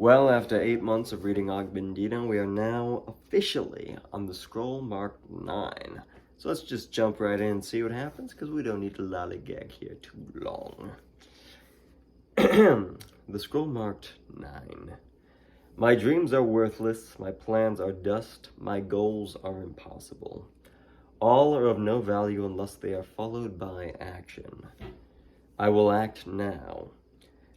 Well, after 8 months of reading Mandino, we are now officially on the scroll marked 9. So let's just jump right in and see what happens, because we don't need to lollygag here too long. The scroll marked 9. My dreams are worthless, my plans are dust, my goals are impossible. All are of no value unless they are followed by action. I will act now.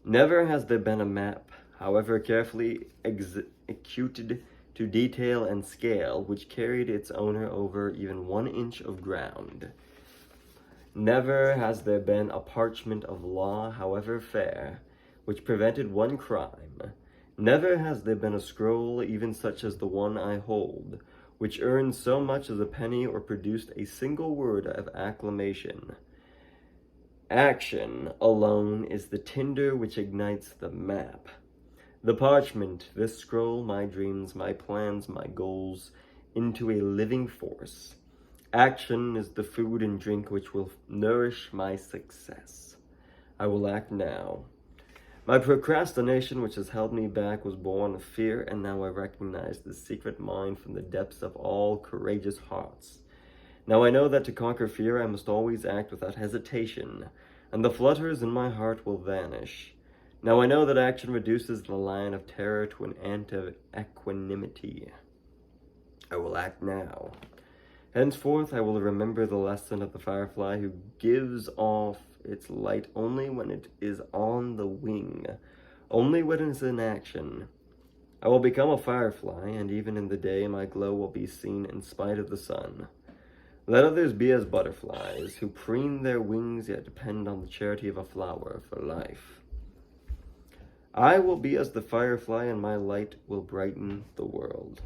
Never has there been a map, however carefully executed to detail and scale, which carried its owner over even 1 inch of ground. Never has there been a parchment of law, however fair, which prevented one crime. Never has there been a scroll, even such as the one I hold, which earned so much as a penny or produced a single word of acclamation. Action alone is the tinder which ignites the map. The parchment, this scroll, my dreams, my plans, my goals, into a living force. Action is the food and drink which will nourish my success. I will act now. My procrastination, which has held me back, was born of fear, and now I recognize the secret mind from the depths of all courageous hearts. Now I know that to conquer fear I must always act without hesitation, and the flutters in my heart will vanish. Now I know that action reduces the lion of terror to an ant of equanimity. I will act now. Henceforth I will remember the lesson of the firefly who gives off its light only when it is on the wing, only when it is in action. I will become a firefly, and even in the day my glow will be seen in spite of the sun. Let others be as butterflies, who preen their wings yet depend on the charity of a flower for life. I will be as the firefly, and my light will brighten the world.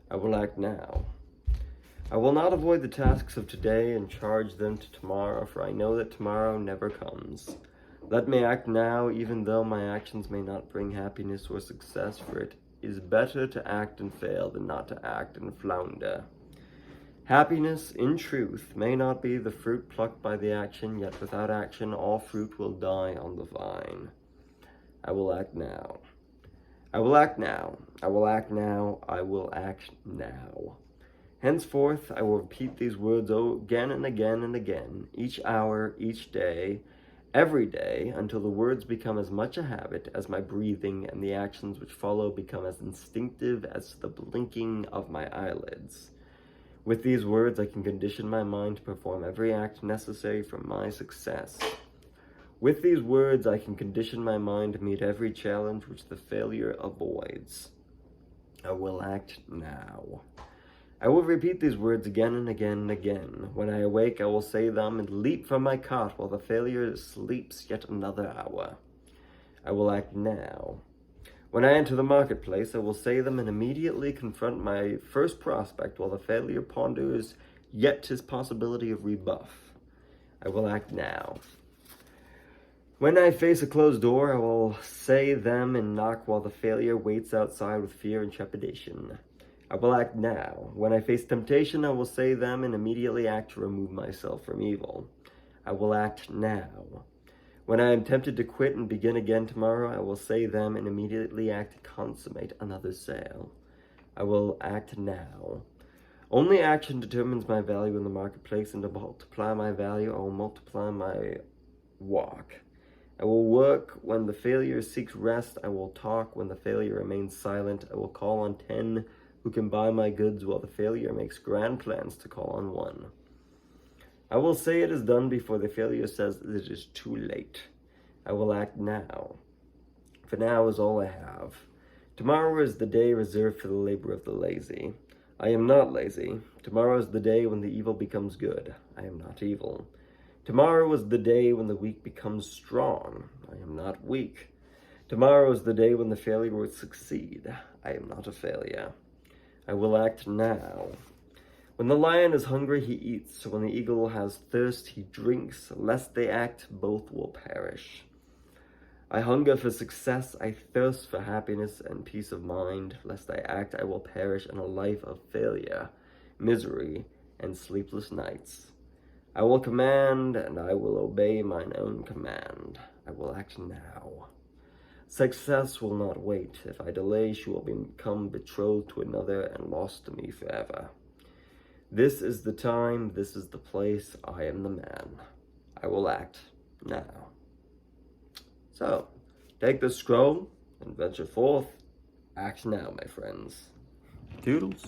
I will act now. I will not avoid the tasks of today and charge them to tomorrow, for I know that tomorrow never comes. Let me act now, even though my actions may not bring happiness or success, for it is better to act and fail than not to act and flounder. Happiness, in truth, may not be the fruit plucked by the action, yet without action all fruit will die on the vine. I will act now. I will act now. I will act now. I will act now. Henceforth, I will repeat these words again and again and again, each hour, each day, every day, until the words become as much a habit as my breathing, and the actions which follow become as instinctive as the blinking of my eyelids. With these words, I can condition my mind to perform every act necessary for my success. With these words, I can condition my mind to meet every challenge which the failure avoids. I will act now. I will repeat these words again and again and again. When I awake, I will say them and leap from my cot while the failure sleeps yet another hour. I will act now. When I enter the marketplace, I will say them and immediately confront my first prospect while the failure ponders yet his possibility of rebuff. I will act now. When I face a closed door, I will say them and knock while the failure waits outside with fear and trepidation. I will act now. When I face temptation, I will say them and immediately act to remove myself from evil. I will act now. When I am tempted to quit and begin again tomorrow, I will say them and immediately act to consummate another sale. I will act now. Only action determines my value in the marketplace, and to multiply my value, I will multiply my walk. I will work when the failure seeks rest. I will talk when the failure remains silent. I will call on 10 who can buy my goods while the failure makes grand plans to call on 1. I will say it is done before the failure says that it is too late. I will act now. For now is all I have. Tomorrow is the day reserved for the labor of the lazy. I am not lazy. Tomorrow is the day when the evil becomes good. I am not evil. Tomorrow is the day when the weak becomes strong. I am not weak. Tomorrow is the day when the failure will succeed. I am not a failure. I will act now. When the lion is hungry, he eats. When the eagle has thirst, he drinks. Lest they act, both will perish. I hunger for success. I thirst for happiness and peace of mind. Lest I act, I will perish in a life of failure, misery, and sleepless nights. I will command, and I will obey mine own command. I will act now. Success will not wait. If I delay, she will become betrothed to another and lost to me forever. This is the time, this is the place, I am the man. I will act now. So, take the scroll and venture forth. Act now, my friends. Toodles.